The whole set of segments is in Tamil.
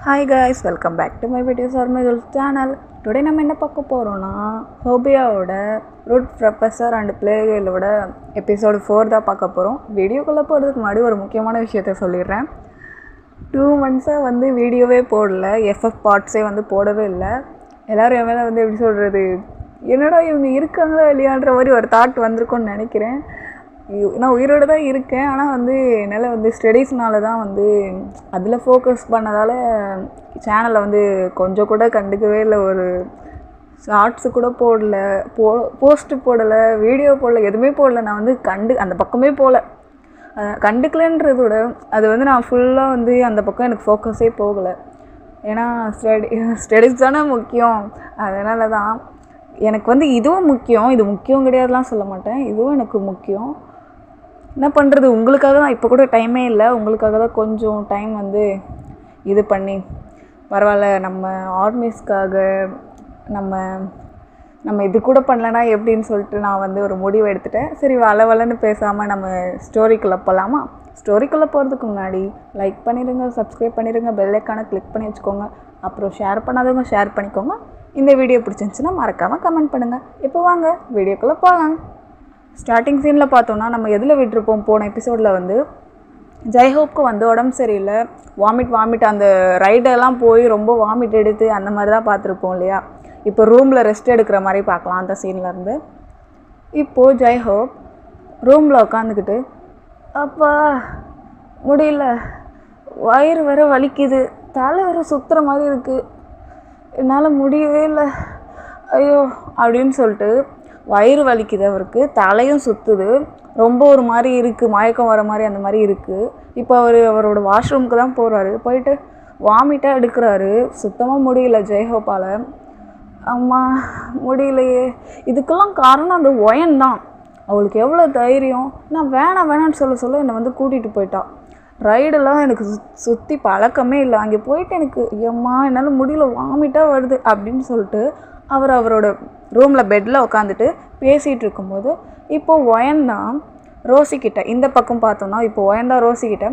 Hi guys, welcome back to my videos or my channel. Today நம்ம என்ன பார்க்க போகிறோன்னா ஹோபியாவோட ரூட் ப்ரொஃபஸர் அண்ட் பிளேகளோட எபிசோடு 4 தான் பார்க்க போகிறோம். வீடியோக்குள்ளே போகிறதுக்கு முன்னாடி ஒரு முக்கியமான விஷயத்த சொல்லிடுறேன். 2 monthஸாக வந்து வீடியோவே போடல, எஃப்எஃப் பார்ட்ஸே வந்து போடவே இல்லை. எல்லோரும் என் மேலே வந்து எப்படி சொல்கிறது, என்னடா இவங்க இருக்காங்களா இல்லையான்ற மாதிரி ஒரு தாட் வந்திருக்கும்னு நினைக்கிறேன். நான் உயிரோடு தான் இருக்கேன், ஆனால் வந்து என்னால் வந்து ஸ்டடீஸ்னால தான் வந்து அதில் ஃபோக்கஸ் பண்ணதால் சேனலை வந்து கொஞ்சம் கூட கண்டுக்கவே இல்லை. ஒரு ஷார்ட்ஸு கூட போடல, போஸ்ட்டு போடலை, வீடியோ போடல, எதுவுமே போடல. நான் வந்து அந்த பக்கமே போகல. கண்டுக்கலன்றதோட அது வந்து நான் ஃபுல்லாக வந்து அந்த பக்கம் எனக்கு ஃபோக்கஸே போகலை. ஏன்னா ஸ்டடீஸ் தானே முக்கியம். அதனால தான் எனக்கு வந்து இதுவும் முக்கியம், இது முக்கியம் கிடையாதுலாம் சொல்ல மாட்டேன், இதுவும் எனக்கு முக்கியம். என்ன பண்ணுறது, உங்களுக்காக தான் இப்போ கூட டைமே இல்லை, உங்களுக்காக தான் கொஞ்சம் டைம் வந்து இது பண்ணி பரவாயில்ல, நம்ம ஆர்மிஸ்க்காக நம்ம இது கூட பண்ணலனா எப்படின்னு சொல்லிட்டு நான் வந்து ஒரு முடிவு எடுத்துட்டேன். சரி, வளன்னு பேசாமல் நம்ம ஸ்டோரிக்குள்ளே போகலாமா? ஸ்டோரிக்குள்ளே போகிறதுக்கு முன்னாடி லைக் பண்ணிடுங்க, சப்ஸ்கிரைப் பண்ணிடுங்க, பெல் ஐக்கானை கிளிக் பண்ணி வச்சுக்கோங்க. அப்புறம் ஷேர் பண்ணாதவங்க ஷேர் பண்ணிக்கோங்க. இந்த வீடியோ பிடிச்சிருந்துச்சுன்னா மறக்காமல் கமெண்ட் பண்ணுங்கள். இப்போ வாங்க வீடியோக்குள்ளே போகலாம். ஸ்டார்டிங் சீனில் பார்த்தோன்னா நம்ம எதில் விட்டுருப்போம், போன எபிசோடில் வந்து ஜெய்ஹோப்க்கு வந்து உடம்பு சரியில்லை, வாமிட் அந்த ரைடெல்லாம் போய் ரொம்ப வாமிட் எடுத்து அந்த மாதிரி தான் பார்த்துருப்போம் இல்லையா. இப்போ ரூமில் ரெஸ்ட் எடுக்கிற மாதிரி பார்க்கலாம் அந்த சீன்லேருந்து. இப்போது ஜெய்ஹோப் ரூமில் உட்காந்துக்கிட்டு, அப்பா முடியல, வயிறு வேற வலிக்குது, தலை வேற சுற்றுற மாதிரி இருக்குது, என்னால் முடியவே இல்லை, ஐயோ அப்படின்னு சொல்லிட்டு வயிறு வலிக்குது அவருக்கு, தலையும் சுற்றுது, ரொம்ப ஒரு மாதிரி இருக்குது, மயக்கம் வர மாதிரி அந்த மாதிரி இருக்குது. இப்போ அவரோட வாஷ்ரூமுக்கு தான் போகிறாரு. போயிட்டு வாமிட்டாக எடுக்கிறாரு. சுத்தமாக முடியல ஜெய்ஹோப்பால். அம்மா முடியலையே. இதுக்கெல்லாம் காரணம் அந்த ஒயன் தான். அவளுக்கு எவ்வளோ தைரியம். நான் வேணான்னு சொல்ல என்னை வந்து கூட்டிகிட்டு போயிட்டான். ரைடெல்லாம் எனக்கு சுற்றி பழக்கமே இல்லை. அங்கே போயிட்டு எனக்கு ஐயம்மா என்னால் முடியல, வாமிட்டாக வருது அப்படின்னு சொல்லிட்டு அவரோட ரூமில் பெட்டில் உட்காந்துட்டு பேசிகிட்டு இருக்கும்போது இப்போது ஒயன்தான் ரோசிக்கிட்ட, இந்த பக்கம் பார்த்தோன்னா இப்போ ஒயன்தான் ரோசிக்கிட்ட,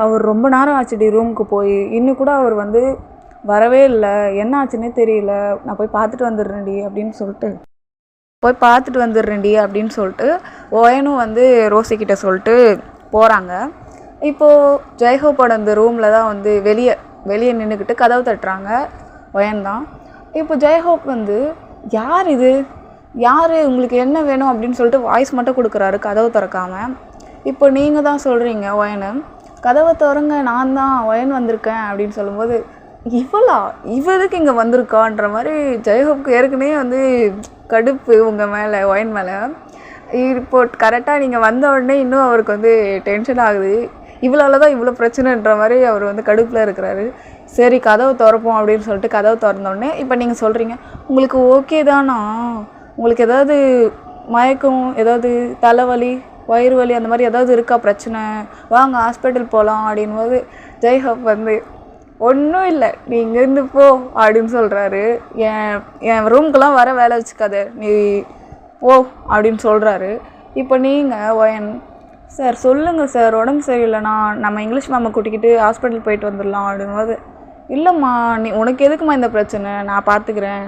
அவர் ரொம்ப நேரம் ஆச்சுடி ரூமுக்கு போய், இன்னும் கூட அவர் வந்து வரவே இல்லை, என்ன ஆச்சுன்னே தெரியல, நான் போய் பார்த்துட்டு வந்துடுறேன்டி அப்படின்னு சொல்லிட்டு ஒயனும் வந்து ரோசிக்கிட்ட சொல்லிட்டு போகிறாங்க. இப்போது ஜெய்ஹோப்போட அந்த ரூமில் தான் வந்து வெளியே நின்றுக்கிட்டு கதவு தட்டுறாங்க ஒயன் தான். இப்போ ஜெய்ஹோப் வந்து யார் உங்களுக்கு என்ன வேணும் அப்படின்னு சொல்லிட்டு வாய்ஸ் மட்டும் கொடுக்குறாரு, கதவு திறக்காமல். இப்போ நீங்கள் தான் சொல்கிறீங்க ஒயனு, கதவை திறங்க, நான் தான் ஒயன் வந்திருக்கேன் அப்படின்னு சொல்லும்போது, இவளுக்கு இங்கே வந்திருக்கான்ற மாதிரி ஜெய்ஹோப்க்கு ஏற்கனவே வந்து கடுப்பு உங்கள் மேலே, ஒயன் மேலே. இப்போ கரெக்டாக நீங்கள் வந்த உடனே இன்னும் அவருக்கு வந்து டென்ஷன் ஆகுது, இவ்வளோ தான் இவ்வளோ பிரச்சனைன்ற மாதிரி அவர் வந்து கடுப்பில் இருக்கிறாரு. சரி கதவு திறப்போம் அப்படின்னு சொல்லிட்டு கதவு திறந்தோடனே இப்போ நீங்கள் சொல்கிறீங்க, உங்களுக்கு ஓகே தானா, உங்களுக்கு ஏதாவது மயக்கம், ஏதாவது தலைவலி, வயிறு வலி அந்த மாதிரி ஏதாவது இருக்கா பிரச்சனை, வாங்க ஹாஸ்பிட்டல் போகலாம் அப்படின்போது ஜெய்ஹோப் வந்து ஒன்றும் இல்லை, நீ இங்கேருந்து போ அப்படின்னு சொல்கிறாரு. என் ரூம்க்கெலாம் வர வேலை வச்சுக்காத, நீ போ அப்படின்னு சொல்கிறாரு. இப்போ நீங்கள் ஒயன், சார் சொல்லுங்கள் சார், உடம்பு சரியில்லைண்ணா, நம்ம இங்கிலீஷ் மேமை கூட்டிக்கிட்டு ஹாஸ்பிட்டல் போயிட்டு வந்துடலாம் அப்படின்போது, இல்லைம்மா உனக்கு எதுக்குமா இந்த பிரச்சனை, நான் பார்த்துக்கிறேன்.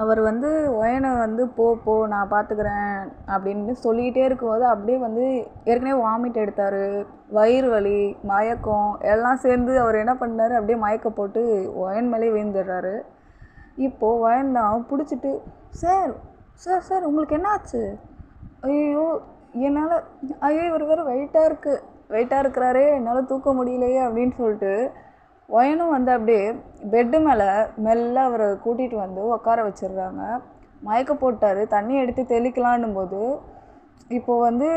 அவர் வந்து ஒயனை வந்து போ நான் பார்த்துக்கிறேன் அப்படின்னு சொல்லிக்கிட்டே இருக்கும்போது அப்படியே வந்து ஏற்கனவே வாமிட் எடுத்தார், வயிறு வலி, மயக்கம் எல்லாம் சேர்ந்து அவர் என்ன பண்ணார், அப்படியே மயக்கம் போட்டு ஒயன் மேலே விழுந்துடுறாரு. இப்போது ஒயன் தான் பிடிச்சிட்டு, சார் உங்களுக்கு என்ன ஆச்சு, இவர் வேறு வெயிட்டாக இருக்கிறாரே, என்னால் தூக்க முடியலையே அப்படின்னு சொல்லிட்டு ஒயனும் வந்து அப்படியே பெட்டு மேலே மெல்ல அவரை கூட்டிகிட்டு வந்து உட்கார வச்சிடுறாங்க. மயக்க போட்டார், தண்ணி எடுத்து தெளிக்கலான்னும் போது இப்போது வந்து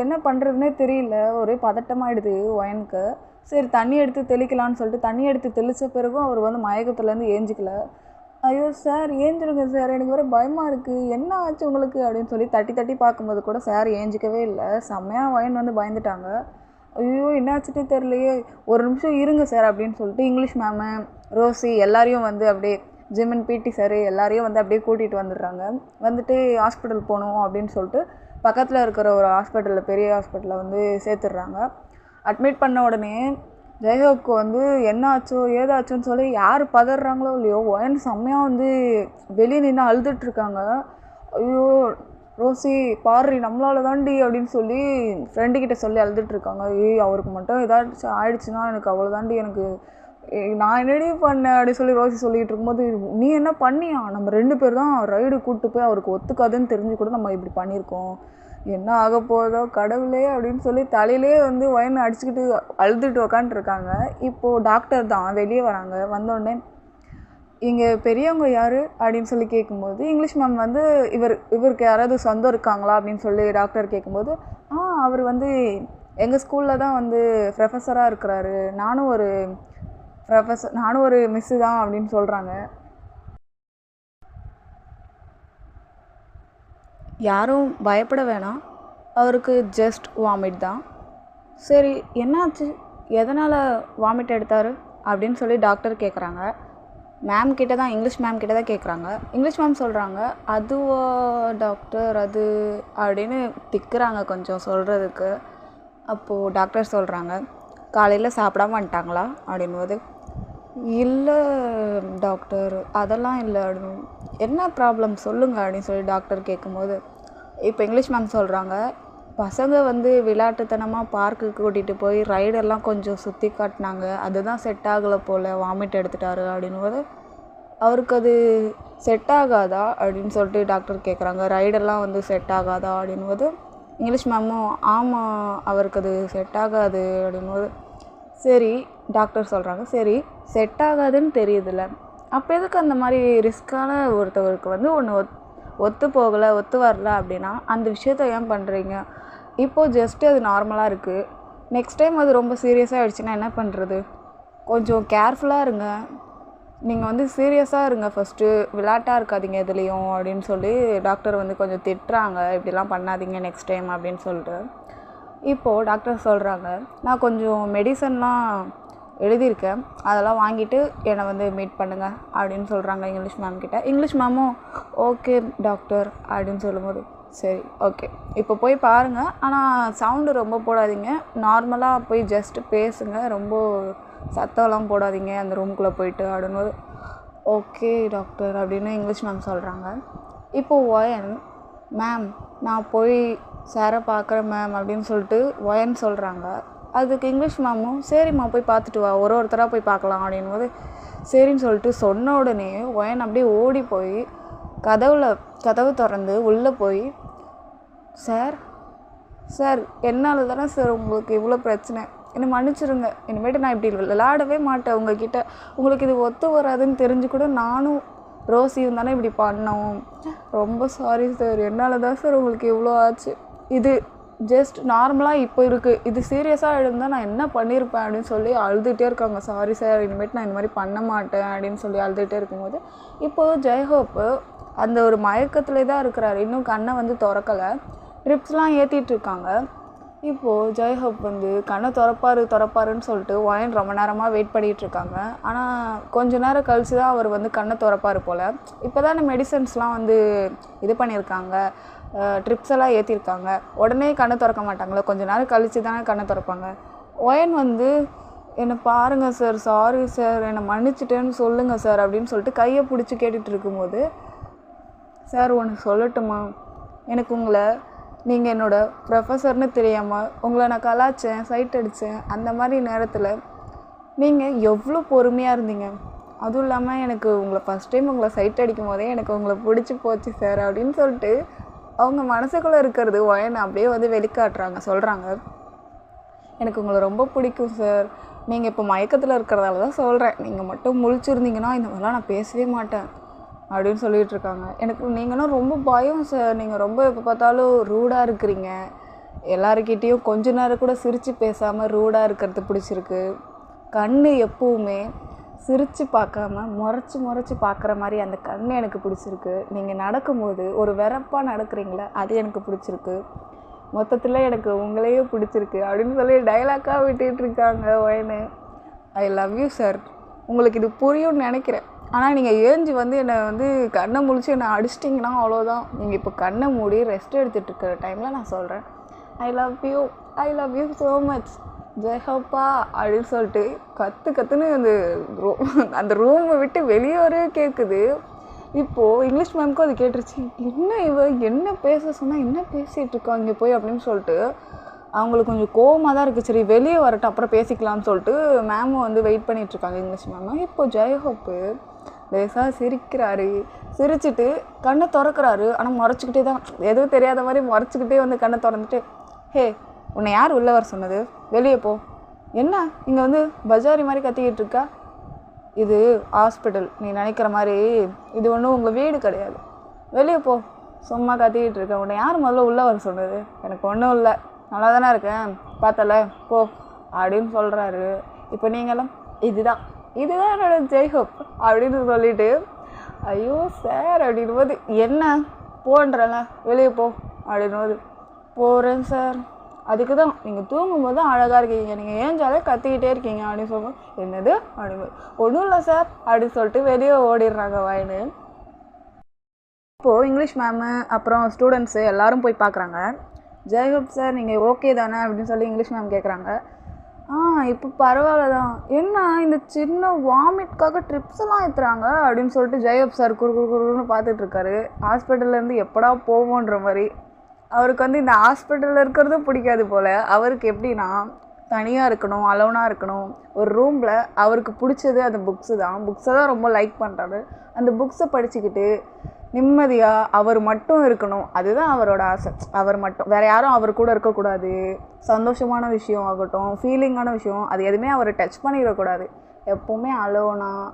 என்ன பண்ணுறதுனே தெரியல, ஒரே பதட்டமாகிடுது ஒயனுக்கு. சரி தண்ணி எடுத்து தெளிக்கலான்னு சொல்லிட்டு தண்ணி எடுத்து தெளித்த பிறகும் அவர் வந்து மயக்கத்துலேருந்து ஏஞ்சிக்கல. ஐயோ சார் ஏஞ்சிருங்க சார், எனக்கு வேறு பயமாக இருக்குது, என்ன ஆச்சு உங்களுக்கு அப்படின்னு சொல்லி தட்டி பார்க்கும்போது கூட சார் ஏஞ்சிக்கவே இல்லை. செம்மையாக ஒயன் வந்து பயந்துட்டாங்க. ஐயோ என்ன ஆச்சுட்டே தெரியலையே, ஒரு நிமிஷம் இருங்க சார் அப்படின்னு சொல்லிட்டு இங்கிலீஷ் மேமு, ரோசி எல்லாரையும் வந்து அப்படியே ஜிம்மன், பிடி சார் எல்லாரையும் வந்து அப்படியே கூட்டிகிட்டு வந்துடுறாங்க. வந்துட்டு ஹாஸ்பிட்டல் போகணும் அப்படின்னு சொல்லிட்டு பக்கத்தில் இருக்கிற ஒரு ஹாஸ்பிட்டலில், பெரிய ஹாஸ்பிட்டலில் வந்து சேர்த்துடுறாங்க. அட்மிட் பண்ண உடனே ஜெயஹோப்க்கு வந்து என்ன ஆச்சோ ஏதாச்சோன்னு சொல்லி யார் பதறாங்களோ இல்லையோ ஒயன் செம்மையாக வந்து வெளியே நின்று அழுதுட்ருக்காங்க. ஐயோ ரோசி பாரு நம்மளால தாண்டி அப்படின்னு சொல்லி ஃப்ரெண்டுக்கிட்ட சொல்லி அழுதுட்ருக்காங்க. அவருக்கு மட்டும் ஏதாச்சும் ஆயிடுச்சுன்னா எனக்கு அவ்வளோதாண்டி, எனக்கு நான் என்னடி பண்ணேன் அப்படின்னு சொல்லி ரோசி சொல்லிகிட்டு இருக்கும்போது, நீ என்ன பண்ணியா, நம்ம 2 பேர் தான் ரைடு கூப்பிட்டு போய் அவருக்கு ஒத்துக்காதுன்னு தெரிஞ்சு கூட நம்ம இப்படி பண்ணியிருக்கோம், என்ன ஆக போதோ கடவுளே அப்படின்னு சொல்லி தலையிலே வந்து ஒயன் அடிச்சுக்கிட்டு அழுதுட்டு உக்காண்ட்ருக்காங்க. இப்போது டாக்டர் தான் வெளியே வராங்க. வந்தோடனே இங்கே பெரியவங்க யார் அப்படின்னு சொல்லி கேட்கும்போது இங்கிலீஷ் மேம் வந்து இவருக்கு யாராவது சொந்தம் இருக்காங்களா அப்படின்னு சொல்லி டாக்டர் கேட்கும்போது, அவர் வந்து எங்கள் ஸ்கூலில் தான் வந்து ப்ரொஃபஸராக இருக்கிறாரு, நானும் ஒரு மிஸ்ஸு தான் அப்படின்னு சொல்கிறாங்க. யாரும் பயப்பட வேணாம், அவருக்கு ஜஸ்ட் வாமிட் தான். சரி என்னாச்சு, எதனால் வாமிட் எடுத்தார் அப்படின்னு சொல்லி டாக்டர் கேட்குறாங்க. மேம் கிட்ட தான், இங்கிலீஷ் மேம் கிட்ட தான் கேட்குறாங்க. இங்கிலீஷ் மேம் சொல்கிறாங்க, அதுவா டாக்டர் அது அப்படின்னு திக்குறாங்க கொஞ்சம் சொல்கிறதுக்கு. அப்போது டாக்டர் சொல்கிறாங்க, காலையில் சாப்பிடாம வந்துட்டாங்களா அப்படின்போது, இல்லை டாக்டர் அதெல்லாம் இல்லை அப்படின்னு. என்ன ப்ராப்ளம் சொல்லுங்கள் அப்படின்னு சொல்லி டாக்டர் கேட்கும்போது, இப்போ இங்கிலீஷ் மேம் சொல்கிறாங்க, பசங்க வந்து விளையாட்டுத்தனமாக பார்க்குக்கு கூட்டிகிட்டு போய் ரைடெல்லாம் கொஞ்சம் சுற்றி காட்டினாங்க, அதுதான் செட் ஆகலை போல் வாமிட் எடுத்துட்டாரு அப்படின்போது, அவருக்கு அது செட் ஆகாதா அப்படின்னு சொல்லிட்டு டாக்டர் கேட்குறாங்க. ரைடெல்லாம் வந்து செட் ஆகாதா அப்படின்போது இங்கிலீஷ் மேமும் ஆமாம் அவருக்கு அது செட் ஆகாது அப்படின்போது, சரி டாக்டர் சொல்கிறாங்க, சரி செட் ஆகாதுன்னு தெரியுதுல்ல, அப்போ எதுக்கு அந்த மாதிரி ரிஸ்க்கான ஒருத்தவருக்கு வந்து ஒன்று ஒத்து போகலை ஒத்து வரல அப்படின்னா அந்த விஷயத்த ஏன் பண்ணுறீங்க? இப்போது ஜஸ்ட்டு அது நார்மலாக இருக்குது, நெக்ஸ்ட் டைம் அது ரொம்ப சீரியஸாக ஆகிடுச்சின்னா என்ன பண்ணுறது? கொஞ்சம் கேர்ஃபுல்லாக இருங்க, நீங்கள் வந்து சீரியஸாக இருங்க, ஃபஸ்ட்டு விளையாட்டாக இருக்காதீங்க எதுலேயும் அப்படின்னு சொல்லி டாக்டர் வந்து கொஞ்சம் திட்டுறாங்க, இப்படிலாம் பண்ணாதீங்க நெக்ஸ்ட் டைம் அப்படின்னு சொல்லிட்டு. இப்போது டாக்டர் சொல்கிறாங்க, நான் கொஞ்சம் மெடிசன்லாம் எழுதியிருக்கேன், அதெல்லாம் வாங்கிட்டு என்னை வந்து மீட் பண்ணுங்கள் அப்படின்னு சொல்கிறாங்க இங்கிலீஷ் மேம் கிட்ட. இங்கிலீஷ் மேமும் ஓகே டாக்டர் அப்படின்னு சொல்லும்போது, சரி ஓகே இப்போ போய் பாருங்கள், ஆனால் சவுண்டு ரொம்ப போடாதீங்க, நார்மலாக போய் ஜஸ்ட்டு பேசுங்க, ரொம்ப சத்தம்லாம் போடாதீங்க அந்த ரூம்குள்ளே போயிட்டு அப்படின்போது, ஓகே டாக்டர் அப்படின்னு இங்கிலீஷ் மேம் சொல்கிறாங்க. இப்போது ஒயன், மேம் நான் போய் சாரை பார்க்குறேன் மேம் அப்படின்னு சொல்லிட்டு ஒயன் சொல்கிறாங்க. அதுக்கு இங்கிலீஷ் மேமும் சரிம்மா போய் பார்த்துட்டு வா, ஒருத்தராக போய் பார்க்கலாம் அப்படின்போது சரின்னு சொல்லிட்டு சொன்ன உடனே ஒயன் அப்படியே ஓடி போய் கதவு திறந்து உள்ளே போய், சார் என்னால் தானே சார் உங்களுக்கு இவ்வளோ பிரச்சனை, என்னை மன்னிச்சிருங்க, இனிமேட்டு நான் இப்படி விளையாடவே மாட்டேன் உங்ககிட்ட, உங்களுக்கு இது ஒத்து வராதுன்னு தெரிஞ்சு கூட நானும் ரோசியும் தானே இப்படி பண்ணோம், ரொம்ப சாரி சார், என்னால் தான் சார் உங்களுக்கு இவ்வளோ ஆச்சு, இது ஜஸ்ட் நார்மலாக இப்போ இருக்குது, இது சீரியஸாக இருந்தால் நான் என்ன பண்ணியிருப்பேன் அப்படின்னு சொல்லி அழுதுகிட்டே இருக்காங்க. சாரி சார், இனிமேட்டு நான் இந்த மாதிரி பண்ண மாட்டேன் அப்படின்னு சொல்லி அழுதுகிட்டே இருக்கும்போது, இப்போது ஜெயஹோப்பு அந்த ஒரு மயக்கத்திலே தான் இருக்கிறாரு, இன்னும் கண்ணை வந்து திறக்கலை, ட்ரிப்ஸ்லாம் ஏற்றிட்டுருக்காங்க. இப்போது ஜெயஹோப் வந்து கண்ணை திறப்பாருன்னு சொல்லிட்டு ஒயன் ரொம்ப நேரமாக வெயிட் பண்ணிகிட்ருக்காங்க. ஆனால் கொஞ்ச நேரம் கழிச்சு தான் அவர் வந்து கண்ணை திறப்பார் போல். இப்போ தானே மெடிசன்ஸ்லாம் வந்து இது பண்ணியிருக்காங்க, ட்ரிப்ஸ் எல்லாம் ஏற்றிருக்காங்க, உடனே கண்ணை திறக்க மாட்டாங்களே, கொஞ்சம் நேரம் கழித்து தானே கண்ணை திறப்பாங்க. ஒயன் வந்து என்னை பாருங்கள் சார், சாரி சார், என்னை மன்னிச்சிட்டேன்னு சொல்லுங்கள் சார் அப்படின்னு சொல்லிட்டு கையை பிடிச்சி கேட்டுட்டு இருக்கும்போது, சார் ஒன்று சொல்லட்டுமா, எனக்கு நீங்கள் என்னோடய ப்ரொஃபஸர்னு தெரியாமல் உங்களை நான் கலாய்ச்சேன், சைட் அடித்தேன், அந்த மாதிரி நேரத்தில் நீங்கள் எவ்வளோ பொறுமையாக இருந்தீங்க, அதுவும் இல்லாமல் எனக்கு ஃபஸ்ட் டைம் உங்களை சைட் அடிக்கும் போதே எனக்கு உங்களை பிடிச்சி போச்சு சார் அப்படின்னு சொல்லிட்டு அவங்க மனசுக்குள்ளே இருக்கிறது ஒயனை அப்படியே வந்து வெளிக்காட்டுறாங்க. சொல்கிறாங்க, எனக்கு உங்களை ரொம்ப பிடிக்கும் சார், நீங்கள் இப்போ மயக்கத்தில் இருக்கிறதால தான் சொல்கிறேன், நீங்கள் மட்டும் முழிச்சிருந்தீங்கன்னா இந்த மாதிரிலாம் நான் பேசவே மாட்டேன் அப்படின்னு சொல்லிகிட்டு இருக்காங்க. எனக்கு நீங்களும் ரொம்ப பயம் சார், நீங்கள் ரொம்ப எப்போ பார்த்தாலும் ரூடாக இருக்கிறீங்க, எல்லாருக்கிட்டேயும் கொஞ்ச நேரம் கூட சிரித்து பேசாமல் ரூடாக இருக்கிறது பிடிச்சிருக்கு, கண் எப்பவுமே சிரித்து பார்க்காம முறைச்சி பார்க்குற மாதிரி அந்த கண் எனக்கு பிடிச்சிருக்கு, நீங்கள் நடக்கும்போது ஒரு வெறப்பாக நடக்கிறீங்களே அது எனக்கு பிடிச்சிருக்கு, மொத்தத்தில் எனக்கு உங்களையே பிடிச்சிருக்கு அப்படின்னு சொல்லி டைலாக்காக விட்டுட்ருக்காங்க ஒயனு. ஐ லவ் யூ சார், உங்களுக்கு இது புரியும்னு நினைக்கிறேன், ஆனால் நீங்கள் ஏஞ்சி வந்து என்னை வந்து கண்ணை முழிச்சு என்னை அடிச்சிட்டிங்கன்னா அவ்வளோதான், நீங்கள் இப்போ கண்ணை மூடி ரெஸ்ட் எடுத்துகிட்டு இருக்கிற டைமில் நான் சொல்கிறேன், I love you so much, ஜெயஹோப்பா அப்படின்னு சொல்லிட்டு கற்றுன்னு அந்த ரூமை விட்டு வெளியே வர கேட்குது. இப்போது இங்கிலீஷ் மேம்க்கும் அது கேட்டுருச்சு. என்ன பேச சொன்னால் என்ன பேசிகிட்டு இருக்கா இங்கே போய் அப்படின்னு சொல்லிட்டு அவங்களுக்கு கொஞ்சம் கோவமாக தான் இருக்குது. சரி வெளியே வரட்டும் அப்புறம் பேசிக்கலாம்னு சொல்லிட்டு மேமும் வந்து வெயிட் பண்ணிகிட்ருக்காங்க இங்கிலீஷ் மேம். இப்போது ஜெயஹோப்பு லேசாக சிரிக்கிறாரு. சிரிச்சுட்டு கண்ணை திறக்கிறாரு. ஆனால் மறைச்சிக்கிட்டே தான், எதுவும் தெரியாத மாதிரி மறைச்சிக்கிட்டே வந்து கண்ணை திறந்துட்டு, ஹே உன்னை யார் உள்ளே வர சொன்னது, வெளியே போ. என்ன இங்கே வந்து பஜாரி மாதிரி கத்திக்கிட்டு இருக்கா? இது ஹாஸ்பிட்டல், நீ நினைக்கிற மாதிரி இது ஒன்றும் உங்கள் வீடு கிடையாது, வெளியே போ. சும்மா கத்திக்கிட்டு இருக்க, உன்னை யார் முதல்ல உள்ளே வர சொன்னது? எனக்கு ஒன்றும் இல்லை, நல்லா தானே இருக்கேன், பார்த்தல போ அப்படின்னு சொல்கிறாரு. இப்போ நீங்களும் இதுதான் என்னோட ஜெய்ஹோப் அப்படின்னு சொல்லிட்டு, ஐயோ சார் அப்படின் போது, என்ன போன்றல வெளியே போ அப்படின் போது, போகிறேன் சார், அதுக்கு தான் நீங்கள் தூங்கும்போது தான் அழகாக இருக்கீங்க, நீங்கள் ஏஞ்சாலே கத்திக்கிட்டே இருக்கீங்க அப்படின்னு சொல்லும்போது, என்னது அப்படின்னு, ஒன்றும் இல்லை சார் அப்படின்னு சொல்லிட்டு வெளியே ஓடிடுறாங்க வாயின்னு. இப்போது இங்கிலீஷ் மேமு அப்புறம் ஸ்டூடெண்ட்ஸு எல்லோரும் போய் பார்க்குறாங்க. ஜெய்ஹோப் சார் நீங்கள் ஓகே தானே அப்படின்னு சொல்லி இங்கிலீஷ் மேம் கேட்குறாங்க. இப்போ பரவாயில்ல தான், என்ன இந்த சின்ன வாமிட்காக ட்ரிப்ஸ் எல்லாம் ஏற்றுறாங்க அப்படின்னு சொல்லிட்டு ஜெய்ஹோப் சார் குறுன்னு பார்த்துட்ருக்காரு. ஹாஸ்பிட்டல்லேருந்து எப்படா போவோன்ற மாதிரி. அவருக்கு வந்து இந்த ஹாஸ்பிட்டலில் இருக்கிறதும் பிடிக்காது போல். அவருக்கு எப்படின்னா தனியாக இருக்கணும், அலோனாக இருக்கணும். ஒரு ரூமில் அவருக்கு பிடிச்சது அந்த புக்ஸை தான் ரொம்ப லைக் பண்ணுறாரு. அந்த புக்ஸை படிச்சுக்கிட்டு நிம்மதியாக அவர் மட்டும் இருக்கணும், அதுதான் அவரோட ஆசை. அவர் மட்டும், வேறு யாரும் அவர் கூட இருக்கக்கூடாது. சந்தோஷமான விஷயம் ஆகட்டும், ஃபீலிங்கான விஷயம், அது எதுவுமே அவரை டச் பண்ணிடக்கூடாது. எப்போவுமே அலோனாக,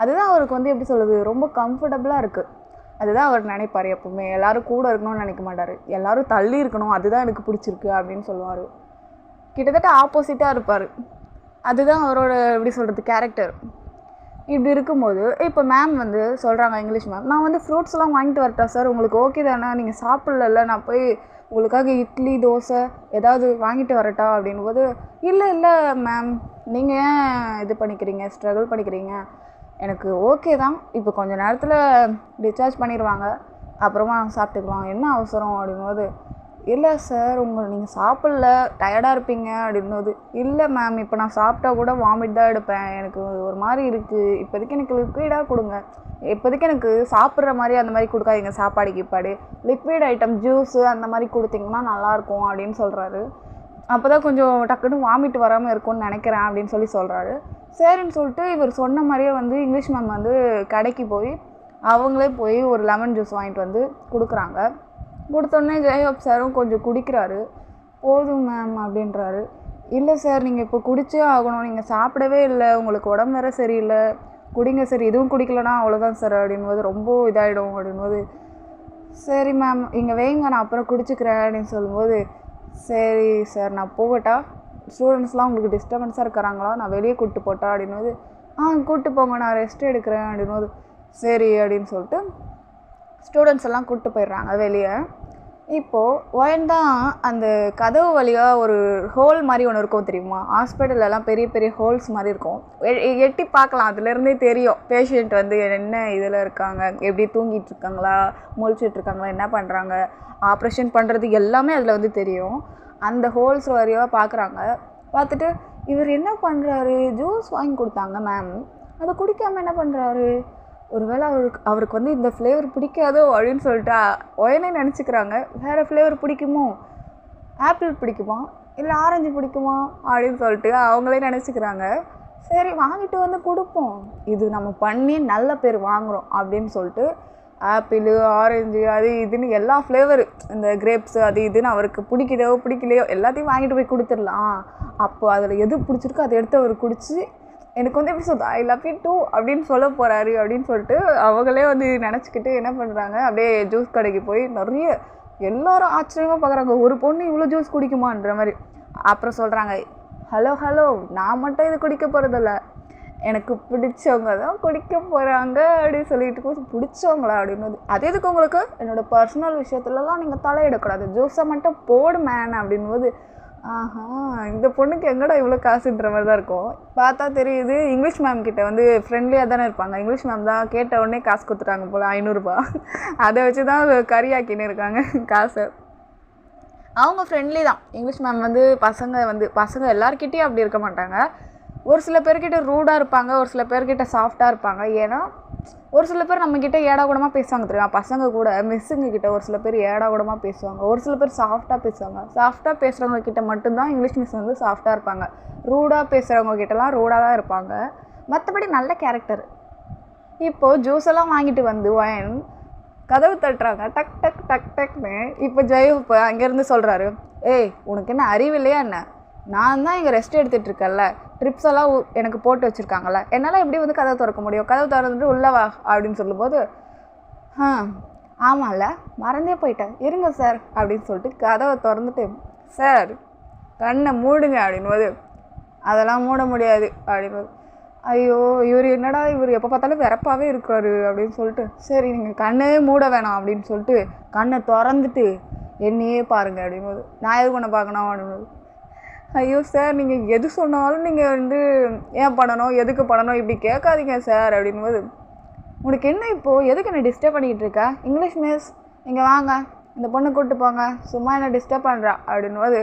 அதுதான் அவருக்கு வந்து எப்படி சொல்லுது, ரொம்ப கம்ஃபர்டபுளாக இருக்குது. அதுதான் அவர் நினைப்பார். எப்போவுமே எல்லோரும் கூட இருக்கணும்னு நினைக்க மாட்டார். எல்லோரும் தள்ளி இருக்கணும், அதுதான் எனக்கு பிடிச்சிருக்கு அப்படின்னு சொல்லுவார். கிட்டத்தட்ட ஆப்போசிட்டாக இருப்பார். அதுதான் அவரோட எப்படி சொல்கிறது கேரக்டர். இப்படி இருக்கும்போது இப்போ மேம் வந்து சொல்கிறாங்க, இங்கிலீஷ் மேம், நான் வந்து ஃப்ரூட்ஸ்லாம் வாங்கிட்டு வரட்டா சார், உங்களுக்கு ஓகே தானே, நீங்கள் சாப்பிட்ல, நான் போய் உங்களுக்காக இட்லி தோசை ஏதாவது வாங்கிட்டு வரட்டா அப்படின்போது, இல்லை மேம், நீங்கள் ஏன் இது பண்ணிக்கிறீங்க, ஸ்ட்ரகிள் பண்ணிக்கிறீங்க, எனக்கு ஓகே தான், இப்போ கொஞ்சம் நேரத்தில் டிஸ்சார்ஜ் பண்ணிடுவாங்க, அப்புறமா சாப்பிட்டுக்கலாம், என்ன அவசரம் அப்படின்போது, இல்லை சார் நீங்கள் சாப்பிட்ல, டயர்டாக இருப்பீங்க அப்படின்போது, இல்லை மேம் இப்போ நான் சாப்பிட்டா கூட வாமிட் தான் எடுப்பேன், எனக்கு ஒரு மாதிரி இருக்குது, இப்போதைக்கு எனக்கு லிக்விடாக கொடுங்க, இப்போதைக்கு எனக்கு சாப்பிட்ற மாதிரி அந்த மாதிரி கொடுக்காதீங்க, சாப்பாடு லிக்விட் ஐட்டம் ஜூஸு அந்த மாதிரி கொடுத்தீங்கன்னா நல்லாயிருக்கும் அப்படின்னு சொல்கிறாரு. அப்போ தான் கொஞ்சம் டக்குன்னு வாமிட் வராமல் இருக்கும்னு நினைக்கிறேன் அப்படின்னு சொல்கிறாரு. சரின்னு சொல்லிட்டு இவர் சொன்ன மாதிரியே வந்து இங்கிலீஷ் மேம் வந்து கடைக்கு போய் அவங்களே போய் ஒரு லெமன் ஜூஸ் வாங்கிட்டு வந்து கொடுக்குறாங்க. கொடுத்தோடனே ஜெய்ஹோப் சாரும் கொஞ்சம் குடிக்கிறாரு. போதும் மேம் அப்படின்றாரு. இல்லை சார் நீங்கள் இப்போ குடிச்சே ஆகணும், நீங்கள் சாப்பிடவே இல்லை, உங்களுக்கு உடம்பு வேறு சரியில்லை, குடிங்க சார், இதுவும் குடிக்கலனா அவ்வளோதான் சார் அப்படின்போது ரொம்ப இதாகிடும் அப்படின்போது, சரி மேம் இங்கே வைங்க நான் அப்புறம் குடிச்சிக்கிறேன் அப்படின்னு சொல்லும்போது, சரி சார் நான் போகட்டா, ஸ்டூடெண்ட்ஸ்லாம் உங்களுக்கு டிஸ்டர்பன்ஸாக இருக்கிறாங்களா, நான் வெளியே கூப்பிட்டு போட்டா அப்படின்போது, கூப்பிட்டு போங்க நான் ரெஸ்ட் எடுக்கிறேன் அப்படின்போது, சரி அப்படின்னு சொல்லிட்டு ஸ்டூடெண்ட்ஸ் எல்லாம் கூப்பிட்டு போயிடுறாங்க வெளியே. இப்போது ஒயன்தான் அந்த கதவு வழியாக ஒரு ஹோல் மாதிரி ஒன்று இருக்கும் தெரியுமா, ஹாஸ்பிட்டலெல்லாம் பெரிய பெரிய ஹோல்ஸ் மாதிரி இருக்கும், எட்டி பார்க்கலாம், அதுலேருந்தே தெரியும் பேஷண்ட் வந்து என்ன இதில் இருக்காங்க, எப்படி தூங்கிட்டு இருக்காங்களா, முழிச்சிட்ருக்காங்களா, என்ன பண்ணுறாங்க, ஆப்ரேஷன் பண்ணுறது எல்லாமே அதில் வந்து தெரியும். அந்த ஹோல்ஸ் வழியாக பார்க்குறாங்க. பார்த்துட்டு இவர் என்ன பண்ணுறாரு, ஜூஸ் வாங்கி கொடுத்தாங்க மேம், அதை குடிக்காமல் என்ன பண்ணுறாரு, ஒருவேளை அவருக்கு வந்து இந்த ஃப்ளேவர் பிடிக்காதோ அப்படின்னு சொல்லிட்டு ஒயனே நினச்சிக்கிறாங்க. வேறு ஃப்ளேவர் பிடிக்குமோ, ஆப்பிள் பிடிக்குமா இல்லை ஆரஞ்சு பிடிக்குமா அப்படின்னு சொல்லிட்டு அவங்களே நினச்சிக்கிறாங்க. சரி வாங்கிட்டு வந்து கொடுப்போம், இது நம்ம பண்ணி நல்ல பேர் வாங்குகிறோம் அப்படின்னு சொல்லிட்டு ஆப்பிள் ஆரஞ்சு அது இதுன்னு எல்லா ஃப்ளேவரு, இந்த கிரேப்ஸு அது இதுன்னு அவருக்கு பிடிக்கலையோ எல்லாத்தையும் வாங்கிட்டு போய் கொடுத்துடலாம். அப்போ அதில் எது பிடிச்சிருக்கோ அதை எடுத்து அவர் குடித்து எனக்கு வந்து எப்படி சொல்லுது, ஐ லவ் யூ டூ அப்படின்னு சொல்ல போகிறாரு அப்படின்னு சொல்லிட்டு அவங்களே வந்து நினச்சிக்கிட்டு என்ன பண்ணுறாங்க, அப்படியே ஜூஸ் கடைக்கு போய் நிறைய எல்லோரும் ஆச்சரியமாக பார்க்குறாங்க, ஒரு பொண்ணு இவ்வளோ ஜூஸ் குடிக்குமான்ற மாதிரி. அப்புறம் சொல்கிறாங்க, ஹலோ நான் மட்டும் இது குடிக்க போகிறதில்ல, எனக்கு பிடிச்சவங்க தான் குடிக்க போகிறாங்க அப்படின்னு சொல்லிட்டு, பிடிச்சவங்களா அப்படின்னது, அது எதுக்கு உங்களுக்கு, என்னோடய பர்சனல் விஷயத்துலலாம் நீங்கள் தலையிடக்கூடாது, ஜூஸை மட்டும் போடு மேன் அப்படின்போது, இந்த பொண்ணுக்கு எங்கடா இவ்வளோ காசுன்ற மாதிரி தான் இருக்கும். பார்த்தா தெரியுது இங்கிலீஷ் மேம் கிட்ட வந்து ஃப்ரெண்ட்லியாக தானே இருப்பாங்க. இங்கிலீஷ் மேம் தான் கேட்ட உடனே காசு கொடுத்துட்டாங்க போல் 500 ரூபா. அதை வச்சு தான் கறியாக்கின்னு இருக்காங்க காசை. அவங்க ஃப்ரெண்ட்லி தான். இங்கிலீஷ் மேம் வந்து பசங்க எல்லாருக்கிட்டேயும் அப்படி இருக்க மாட்டாங்க. ஒரு சில பேர்கிட்ட ரூடாக இருப்பாங்க, ஒரு சில பேர்கிட்ட சாஃப்டாக இருப்பாங்க. ஏன்னா ஒரு சில பேர் நம்மக்கிட்ட ஏடாகூடமாக பேசுவாங்க தெரியுமா, பசங்க கூட மிஸ்ஸுங்க கிட்ட ஒரு சில பேர் ஏடாகூடமாக பேசுவாங்க, ஒரு சில பேர் சாஃப்டாக பேசுவாங்க. சாஃப்டாக பேசுகிறவங்க கிட்ட மட்டும்தான் இங்கிலீஷ் மிஸ் வந்து சாஃப்டாக இருப்பாங்க. ரூடாக பேசுகிறவங்க கிட்டலாம் ரூடாக தான் இருப்பாங்க. மற்றபடி நல்ல கேரக்டர். இப்போது ஜூஸ் எல்லாம் வாங்கிட்டு வந்து ஒயன் கதவு தட்டுறாங்க, டக் டக் டக் டக்னு. இப்போ ஜெயஹோப் அங்கேருந்து சொல்கிறாரு, ஏய் உனக்கு என்ன அறிவு இல்லையா என்ன? நான் தான் இங்கே ரெஸ்ட் எடுத்துகிட்டு இருக்கேன்ல, ட்ரிப்ஸ் எல்லாம் எனக்கு போட்டு வச்சுருக்காங்கல்ல, என்னால் எப்படி வந்து கதவை திறக்க முடியும்? கதவு திறந்துட்டு உள்ளே வா அப்படின்னு சொல்லும்போது, ஆமாம்ல மறந்தே போயிட்டேன், இருங்க சார் அப்படின்னு சொல்லிட்டு கதவை திறந்துட்டு, சார் கண்ணை மூடுங்க அப்படின்போது, அதெல்லாம் மூட முடியாது அப்படின்போது, ஐயோ இவர் என்னடா இவர் எப்போ பார்த்தாலும் வெறப்பாகவே இருக்கிறாரு அப்படின்னு சொல்லிட்டு, சரி நீங்கள் கண்ணே மூட வேணாம் அப்படின்னு சொல்லிட்டு கண்ணை திறந்துட்டு என்னையே பாருங்கள் அப்படின்போது, நான் எது பண்ண பார்க்கணும் அப்படின்போது, ஐயோ சார் நீங்கள் எது சொன்னாலும் நீங்கள் வந்து ஏன் பண்ணணும் எதுக்கு பண்ணணும் இப்படி கேட்காதீங்க சார் அப்படின்போது, உனக்கு என்ன இப்போது எதுக்கு என்ன டிஸ்டர்ப் பண்ணிக்கிட்டு இருக்கா? இங்கிலீஷ் மிஸ் இங்கே வாங்க, இந்த பொண்ணை கூப்பிட்டு போங்க, சும்மா என்ன டிஸ்டர்ப் பண்ணுறா அப்படின்போது,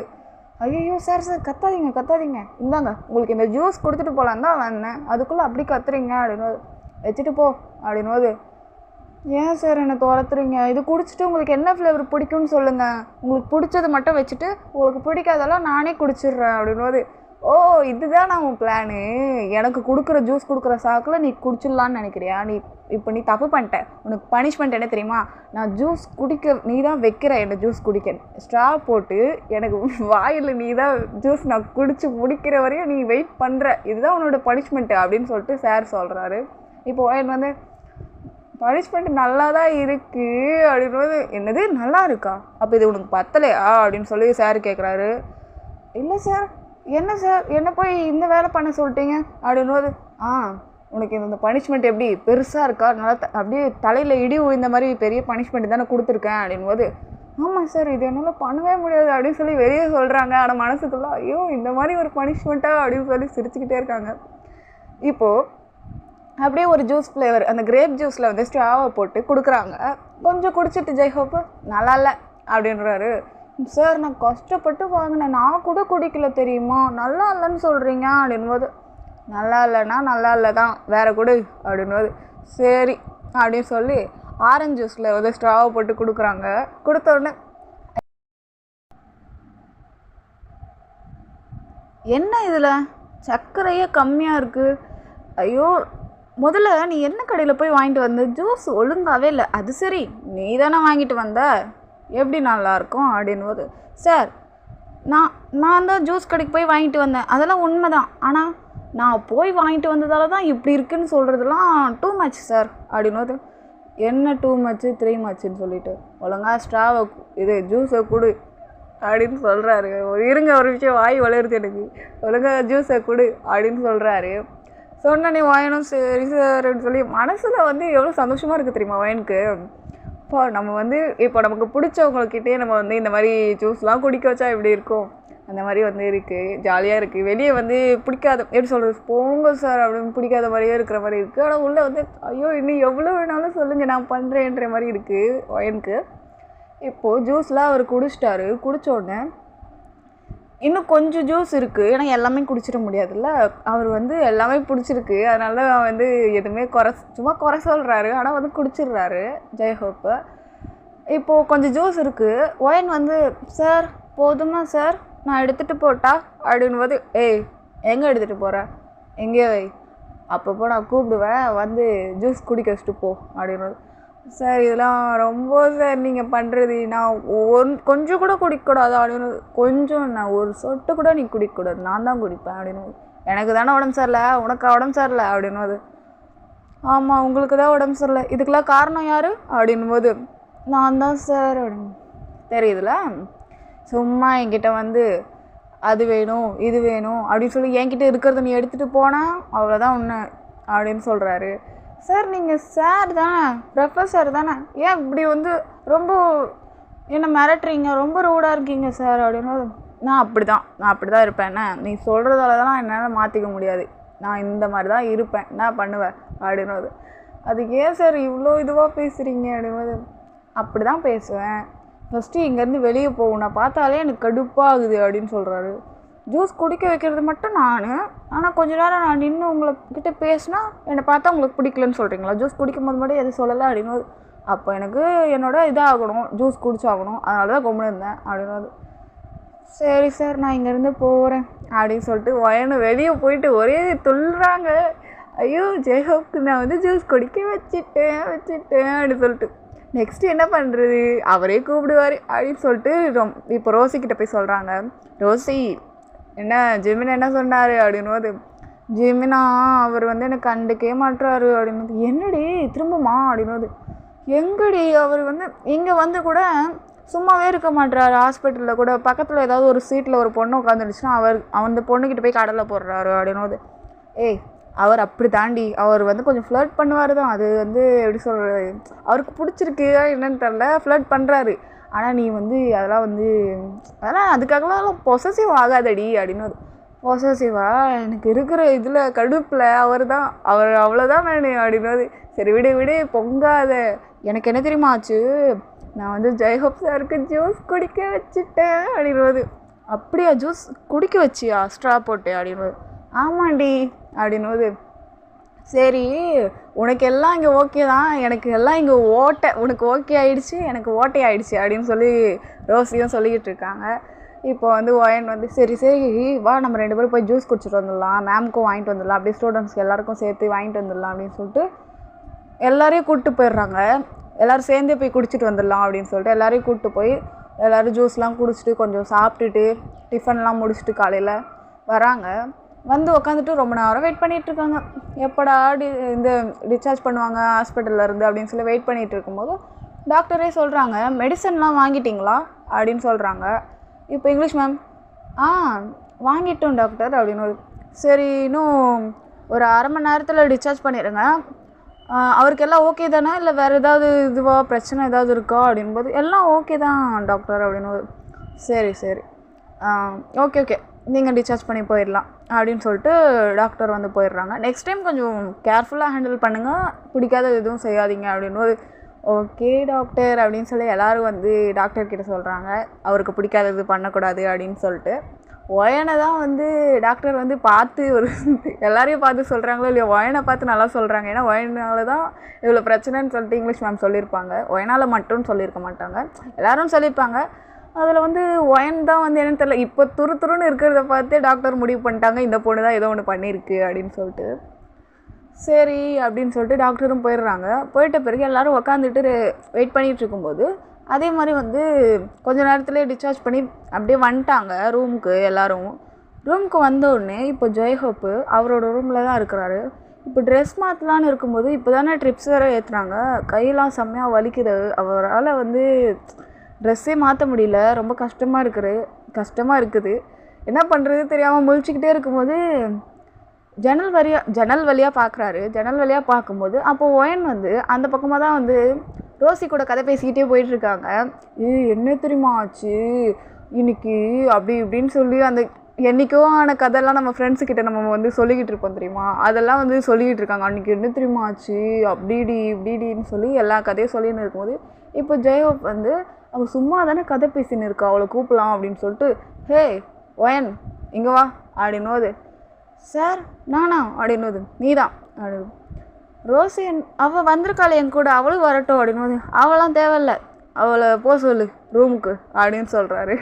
ஐயோ சார் கத்தாதீங்க, இந்தாங்க உங்களுக்கு இந்த ஜூஸ் கொடுத்துட்டு போகலான் தான் வந்தேன், அதுக்குள்ளே அப்படி கத்துறீங்க அப்படின்போது, வச்சுட்டு போ அப்படின்போது, ஏன் சார் என்னை துரத்துறீங்க? இது குடிச்சிட்டு உங்களுக்கு என்ன ஃப்ளேவர் பிடிக்கும்னு சொல்லுங்கள், உங்களுக்கு பிடிச்சது மட்டும் வச்சுட்டு உங்களுக்கு பிடிக்காதெல்லாம் நானே குடிச்சிடுறேன் அப்படின்போது, ஓ இதுதான் நான் உன் பிளானு, எனக்கு கொடுக்குற ஜூஸ் கொடுக்குற சாக்கில் நீ குடிச்சிடலான்னு நினைக்கிறியா? நீ தப்பு பண்ணிட்ட, உனக்கு பனிஷ்மெண்ட் என்ன தெரியுமா? நான் ஜூஸ் குடிக்க நீ தான் வைக்கிற என்னை ஜூஸ் குடிக்க, ஸ்ட்ரா போட்டு எனக்கு வாயில் நீ தான் ஜூஸ் நான் குடிச்சு முடிக்கிற வரையும் நீ வெயிட் பண்ணுற, இதுதான் உன்னோட பனிஷ்மெண்ட்டு அப்படின்னு சொல்லிட்டு சார் சொல்கிறாரு. இப்போது என்ன வந்து பனிஷ்மெண்ட் நல்லா தான் இருக்குது அப்படின்றது, என்னது நல்லா இருக்கா? அப்போ இது உனக்கு பத்தலையா அப்படின்னு சொல்லி சார் கேட்குறாரு. இல்லை சார், என்ன சார் என்ன போய் இந்த வேலை பண்ண சொல்லிட்டீங்க அப்படின்றது, உனக்கு இந்த பனிஷ்மெண்ட் எப்படி பெருசாக இருக்கா? நல்லா அப்படியே தலையில் இடி இந்த மாதிரி பெரிய பனிஷ்மெண்ட் தானே கொடுத்துருக்கேன் அப்படின்போது, ஆமாம் சார் இது என்னால் பண்ணவே முடியாது அப்படின்னு சொல்லி வெளியே சொல்கிறாங்க. ஆனால் மனசுக்குள்ள ஐயோ இந்த மாதிரி ஒரு பனிஷ்மெண்ட்டாக அப்படின்னு சொல்லி சிரிச்சுக்கிட்டே இருக்காங்க. இப்போது அப்படியே ஒரு ஜூஸ் ஃப்ளேவர் அந்த கிரேப் ஜூஸில் வந்து ஸ்ட்ராவை போட்டு கொடுக்குறாங்க. கொஞ்சம் குடிச்சிட்டு ஜெய்ஹோப்பு நல்லா இல்லை அப்படின்றாரு. சார் நான் கஷ்டப்பட்டு வாங்கினேன், நான் கூட குடிக்கல தெரியுமா, நல்லா இல்லைன்னு சொல்கிறீங்க அப்படின்போது, நல்லா இல்லைன்னா நல்லா இல்லை தான், வேறு கொடு அப்படின்போது, சரி அப்படின்னு சொல்லி ஆரஞ்சு ஜூஸில் வந்து ஸ்ட்ராவை போட்டு கொடுக்குறாங்க. கொடுத்த உடனே என்ன இதில் சர்க்கரையே கம்மியாக இருக்குது, ஐயோ முதல்ல நீ என்ன கடையில் போய் வாங்கிட்டு வந்த ஜூஸ் ஒழுங்காகவே இல்லை, அது சரி நீ தானே வாங்கிட்டு வந்த, எப்படி நல்லாயிருக்கும் அப்படின்போது, சார் நான் தான் ஜூஸ் கடைக்கு போய் வாங்கிட்டு வந்தேன், அதெல்லாம் உண்மை தான், ஆனால் நான் போய் வாங்கிட்டு வந்ததால தான் இப்படி இருக்குன்னு சொல்கிறதுலாம் டூ மச் சார் அப்படின்போது, என்ன டூ மச்சு 3 மச்சுன்னு சொல்லிட்டு ஒழுங்கா ஸ்ட்ராவை இது ஜூஸை கொடு அப்படின்னு சொல்கிறாரு. இருங்க ஒரு விஷயம் வாய் வளருது எனக்கு, ஒழுங்கா ஜூஸை கொடு அப்படின்னு சொல்கிறாரு. சொன்னே வாயனும் சரி சார் அப்படின்னு சொல்லி மனசில் வந்து எவ்வளோ சந்தோஷமாக இருக்குது தெரியுமா வயனுக்கு. இப்போ நம்ம வந்து இப்போ நமக்கு பிடிச்சவங்கக்கிட்டே நம்ம வந்து இந்த மாதிரி ஜூஸ்லாம் குடிக்க வச்சா எப்படி இருக்கும், அந்த மாதிரி வந்து இருக்குது, ஜாலியாக இருக்குது. வெளியே வந்து பிடிக்காத எப்படி சொல்கிறது, போங்க சார் அப்படின்னு பிடிக்காத மாதிரியே இருக்கிற மாதிரி இருக்குது. ஆனால் உள்ளே வந்து ஐயோ இன்னும் எவ்வளோ வேணாலும் சொல்லுங்கள் நான் பண்ணுறேன்ற மாதிரி இருக்குது வயனுக்கு. இப்போது ஜூஸ்லாம் அவர் குடிச்சிட்டாரு. குடித்த உடனே இன்னும் கொஞ்சம் ஜூஸ் இருக்குது, ஏன்னா எல்லாமே குடிச்சிட முடியாதுல்ல, அவர் வந்து எல்லாமே பிடிச்சிருக்கு, அதனால வந்து எதுவுமே சும்மா குறை சொல்கிறாரு, ஆனால் வந்து குடிச்சிடுறாரு ஜெய்ஹோப்பு. இப்போது கொஞ்சம் ஜூஸ் இருக்குது. ஒயன் வந்து சார் போதுமா சார் நான் எடுத்துகிட்டு போட்டா அப்படின்போது, ஏய் எங்கே எடுத்துகிட்டு போகிறேன், எங்கேயோ வை, அப்பப்போ நான் கூப்பிடுவேன் வந்து ஜூஸ் குடிக்க வச்சுட்டு போ அப்படின்றது. சார் இதெல்லாம் ரொம்ப சார் நீங்கள் பண்ணுறது, நான் கொஞ்சம் கூட குடிக்கக்கூடாது அப்படின்னு, கொஞ்சம் நான் ஒரு சொட்டு கூட நீ குடிக்கக்கூடாது, நான் தான் குடிப்பேன் அப்படின்னு. எனக்கு தானே உடம்பு சரியில்லை, உனக்கு உடம்பு சரியில்லை அப்படின்போது, ஆமாம் உங்களுக்கு தான் உடம்பு சரியில்லை, இதுக்கெல்லாம் காரணம் யார் அப்படின்போது, நான் தான் சார் அப்படின்னு. தெரியுதுல, சும்மா என்கிட்ட வந்து அது வேணும் இது வேணும் அப்படின்னு சொல்லி என்கிட்ட இருக்கிறத நீ எடுத்துகிட்டு போனால் அவ்வளோதான் ஒன்று அப்படின்னு சொல்கிறாரு. சார் நீங்கள் சார் தானே, ப்ரொஃபஸர் தானே, ஏன் இப்படி வந்து ரொம்ப என்ன மிரட்டுறீங்க, ரொம்ப ரூடாக இருக்கீங்க சார் அப்படின்னு. நான் அப்படி தான் இருப்பேன், என்ன நீ சொல்கிறதால தான் என்னால் மாற்றிக்க முடியாது, நான் இந்த மாதிரி தான் இருப்பேன், என்ன பண்ணுவேன் அப்படின்றது. அது ஏன் சார் இவ்வளோ இதுவாக பேசுகிறீங்க அப்படின்றது, அப்படி தான் பேசுவேன், ஃபஸ்ட்டு இங்கேருந்து வெளியே போகும், நான் பார்த்தாலே எனக்கு கடுப்பாகுது அப்படின்னு சொல்கிறாரு. ஜூஸ் குடிக்க வைக்கிறது மட்டும் நான், ஆனால் கொஞ்ச நேரம் நான் நின்று உங்கள்கிட்ட பேசினா என்னை பார்த்தா உங்களுக்கு பிடிக்கலன்னு சொல்கிறீங்களா? ஜூஸ் குடிக்கும் போது மட்டும் எதுவும் சொல்லலை அப்படின்னு. அப்போ எனக்கு என்னோட இதாகணும், ஜூஸ் குடிச்சாகணும், அதனால தான் கம்முன்னு இருந்தேன் அப்படின்னு. சரி சார் நான் இங்கேருந்து போகிறேன் அப்படின்னு சொல்லிட்டு வயனு வெளியே போயிட்டு ஒரே துள்ளுறாங்க. ஐயோ ஜெயஹோப்க்கு நான் வந்து ஜூஸ் குடிக்க வச்சுட்டேன் அப்படின்னு சொல்லிட்டு நெக்ஸ்ட்டு என்ன பண்ணுறது, அவரே கூப்பிடுவார் அப்படின்னு சொல்லிட்டு இப்போ ரோசிக்கிட்ட போய் சொல்கிறாங்க. ரோசி என்ன ஜிமின் என்ன சொன்னார் அப்படின்னும்போது, ஜிமினா அவர் வந்து எனக்கு கண்டுக்கவே மாட்டுறாரு அப்படின்னுது. என்னடி திரும்பமா அப்படின்னுவது, எங்கடி அவர் வந்து இங்கே வந்து கூட சும்மாவே இருக்க மாட்டுறாரு, ஹாஸ்பிட்டலில் கூட பக்கத்தில் ஏதாவது ஒரு சீட்டில் ஒரு பொண்ணு உட்காந்துருச்சுன்னா அந்த பொண்ணுக்கிட்ட போய் கடலை போடுறாரு அப்படின்னுவது. ஏய் அவர் அப்படி தாண்டி அவர் வந்து கொஞ்சம் ஃப்ளர்ட் பண்ணுவார் தான், அது வந்து எப்படி சொல்கிறது, அவருக்கு பிடிச்சிருக்கு என்னன்னு தெரில, ஃப்ளர்ட் பண்ணுறாரு. ஆனால் நீ வந்து அதெல்லாம் அதுக்காகலாம் பொசசிவ் ஆகாதடி அப்படின்னு. பொசசிவா எனக்கு இருக்கிற இதில் கடுப்பில் அவர் அவ்வளோதான் நான் அப்படின்னது. சரி விடு பொங்காத, எனக்கு என்ன தெரியுமா ஆச்சு, நான் வந்து ஜெயஹோப் சாருக்கு ஜூஸ் குடிக்க வச்சுட்டேன் அப்படின்றது. அப்படியா ஜூஸ் குடிக்க வச்சியா ஸ்ட்ரா போட்டு அப்படின்றது. ஆமாண்டி அப்படின்னுவது. சரி உனக்கு எல்லாம் இங்கே ஓகே தான், எனக்கு எல்லாம் இங்கே உனக்கு ஓகே ஆகிடுச்சு, எனக்கு ஓட்டை ஆகிடுச்சு அப்படின்னு சொல்லி ரோசியும் சொல்லிக்கிட்டு இருக்காங்க. இப்போ வந்து ஒயன் வந்து சரி வா நம்ம 2 பேரும் போய் ஜூஸ் குடிச்சிட்டு வந்துடலாம், மேம்க்கும் வாங்கிட்டு வந்துடலாம், அப்படியே ஸ்டூடெண்ட்ஸ்க்கு எல்லாருக்கும் சேர்த்து வாங்கிட்டு வந்துடலாம் அப்படின்னு சொல்லிட்டு எல்லாரையும் கூப்பிட்டு போயிடுறாங்க. எல்லோரும் சேர்ந்தே போய் குடிச்சிட்டு வந்துடலாம் அப்படின்னு சொல்லிட்டு எல்லாரையும் கூப்பிட்டு போய் எல்லோரும் ஜூஸ்லாம் குடிச்சிட்டு கொஞ்சம் சாப்பிட்டுட்டு டிஃபன்லாம் முடிச்சுட்டு காலையில் வராங்க. வந்து உட்காந்துட்டு ரொம்ப நேரம் வெயிட் பண்ணிகிட்ருக்காங்க, எப்படா இந்த டிஸ்சார்ஜ் பண்ணுவாங்க ஹாஸ்பிட்டல்லேருந்து அப்படின்னு சொல்லி வெயிட் பண்ணிகிட்டு இருக்கும்போது டாக்டரே சொல்கிறாங்க, மெடிசன்லாம் வாங்கிட்டிங்களா அப்படின்னு சொல்கிறாங்க. இப்போ இங்கிலீஷ் மேம் வாங்கிட்டோம் டாக்டர் அப்படின்னு. சரி இன்னும் ஒரு அரை மணி நேரத்தில் டிஸ்சார்ஜ் பண்ணிடுங்க, அவருக்கு எல்லாம் ஓகே தானே, இல்லை வேறு ஏதாவது பிரச்சனை ஏதாவது இருக்கா அப்படின்போது எல்லாம் ஓகே தான் டாக்டர் அப்படின்னு. சரி ஓகே நீங்கள் டிஸ்சார்ஜ் பண்ணி போயிடலாம் அப்படின்னு சொல்லிட்டு டாக்டர் வந்து போயிடுறாங்க. நெக்ஸ்ட் டைம் கொஞ்சம் கேர்ஃபுல்லாக ஹேண்டில் பண்ணுங்கள், பிடிக்காத எதுவும் செய்யாதீங்க அப்படின்னு. ஓகே டாக்டர் அப்படின்னு சொல்லி எல்லோரும் வந்து டாக்டர்கிட்ட சொல்கிறாங்க, அவருக்கு பிடிக்காதது பண்ணக்கூடாது அப்படின்னு சொல்லிட்டு. ஒயனை தான் வந்து டாக்டர் வந்து பார்த்து எல்லாரையும் பார்த்து சொல்கிறாங்களோ இல்லையோ ஒயனை பார்த்து நல்லா சொல்கிறாங்க. ஏன்னா ஒயனால தான் இவ்வளோ பிரச்சனைன்னு சொல்லிட்டு இங்கிலீஷ் மேம் சொல்லியிருப்பாங்க, ஒயனால் மட்டும் சொல்லியிருக்க மாட்டாங்க, எல்லோரும் சொல்லியிருப்பாங்க. அதில் வந்து ஒயன் தான் வந்து என்னன்னு தெரியல, இப்போ துருன்னு இருக்கிறத பார்த்து டாக்டர் முடிவு பண்ணிட்டாங்க இந்த பொண்ணு தான் ஏதோ ஒன்று பண்ணியிருக்கு அப்படின்னு சொல்லிட்டு. சரி அப்படின்னு சொல்லிட்டு டாக்டரும் போயிடுறாங்க. போயிட்ட பிறகு எல்லோரும் உக்காந்துட்டு வெயிட் பண்ணிகிட்டு இருக்கும்போது அதே மாதிரி வந்து கொஞ்ச நேரத்துலேயே டிஸ்சார்ஜ் பண்ணி அப்படியே வந்துட்டாங்க ரூமுக்கு. எல்லோரும் ரூமுக்கு வந்தோடனே இப்போ ஜெயஹோப்பு அவரோட ரூமில் தான் இருக்கிறாரு. இப்போ ட்ரெஸ் மாற்றலான்னு இருக்கும்போது இப்போ தானே ட்ரிப்ஸ் வேறு ஏற்றுறாங்க, கையெல்லாம் செம்மையாக வலிக்குது, அவரால் வந்து ட்ரெஸ்ஸே மாற்ற முடியல, ரொம்ப கஷ்டமாக இருக்குது. என்ன பண்ணுறது தெரியாமல் முழிச்சிக்கிட்டே இருக்கும்போது ஜன்னல் வழியாக பார்க்குறாரு. ஜன்னல் வழியாக பார்க்கும்போது அப்போது ஒயன் வந்து அந்த பக்கமாக தான் வந்து ரோசி கூட கதை பேசிக்கிட்டே போயிட்டுருக்காங்க. என்ன தெரியுமா ஆச்சு இன்னைக்கு அப்படி இப்படின்னு சொல்லி அந்த என்றைக்கோ ஆன கதையெல்லாம் நம்ம ஃப்ரெண்ட்ஸுக்கிட்ட நம்ம வந்து சொல்லிக்கிட்டு இருப்போம் தெரியுமா, அதெல்லாம் வந்து சொல்லிக்கிட்டு இருக்காங்க. அன்றைக்கி என்ன தெரியுமா ஆச்சு இப்படின்னு சொல்லி எல்லா கதையும் சொல்லின்னு இருக்கும்போது இப்போ ஜெயஹோப் வந்து அவள் சும்மா தானே கதை பேசின்னு இருக்கா, அவளை கூப்பிடலாம் அப்படின்னு சொல்லிட்டு, ஹே ஒயன் இங்கே வா அப்படின்னோது. சார் நானா அப்படின்னது. நீ தான் அப்படின்னு. ரோசி அவள் வந்திருக்காள் என் கூட, அவளும் வரட்டும் அப்படின்னது. அவளாம் தேவையில்லை, அவளை போக சொல்லு ரூமுக்கு அப்படின்னு சொல்கிறாரு.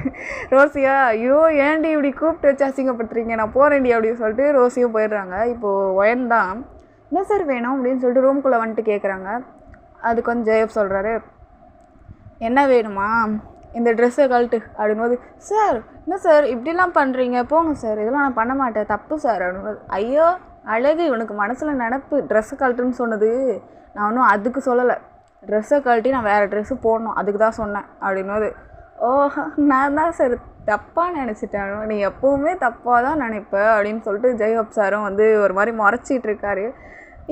ரோசியா ஐயோ ஏன்டி இப்படி கூப்பிட்டு வச்சு அசிங்கப்படுத்துறீங்க, நான் போகிறேன்டி அப்படின்னு சொல்லிட்டு ரோசியும் போயிடுறாங்க. இப்போது ஒயன் தான் என்ன சார் வேணும் அப்படின்னு சொல்லிட்டு ரூமுக்குள்ளே வந்துட்டு கேட்குறாங்க. அதுக்கு வந்து ஜெயப் சொல்கிறாரு, என்ன வேணுமா, இந்த ட்ரெஸ்ஸை கழட்டு அப்படின்போது, சார் என்ன சார் இப்படிலாம் பண்ணுறீங்க, போங்க சார் இதெல்லாம் நான் பண்ண மாட்டேன், தப்பு சார் அப்படின்போது, ஐயோ அழகு உனக்கு மனசில் நினப்பு, ட்ரெஸ்ஸை கழட்டுன்னு சொன்னது நான் ஒன்றும் அதுக்கு சொல்லலை, ட்ரெஸ்ஸை கழட்டி நான் வேறு ட்ரெஸ்ஸு போடணும் அதுக்கு தான் சொன்னேன் அப்படின்போது, ஓஹோ நான் தான் சார் தப்பாக நினச்சிட்டேன், நீ எப்போவுமே தப்பாக தான் நினைப்ப அப்படின்னு சொல்லிட்டு ஜெயஹோப் சாரும் வந்து ஒரு மாதிரி முறைச்சிட்டு இருக்காரு.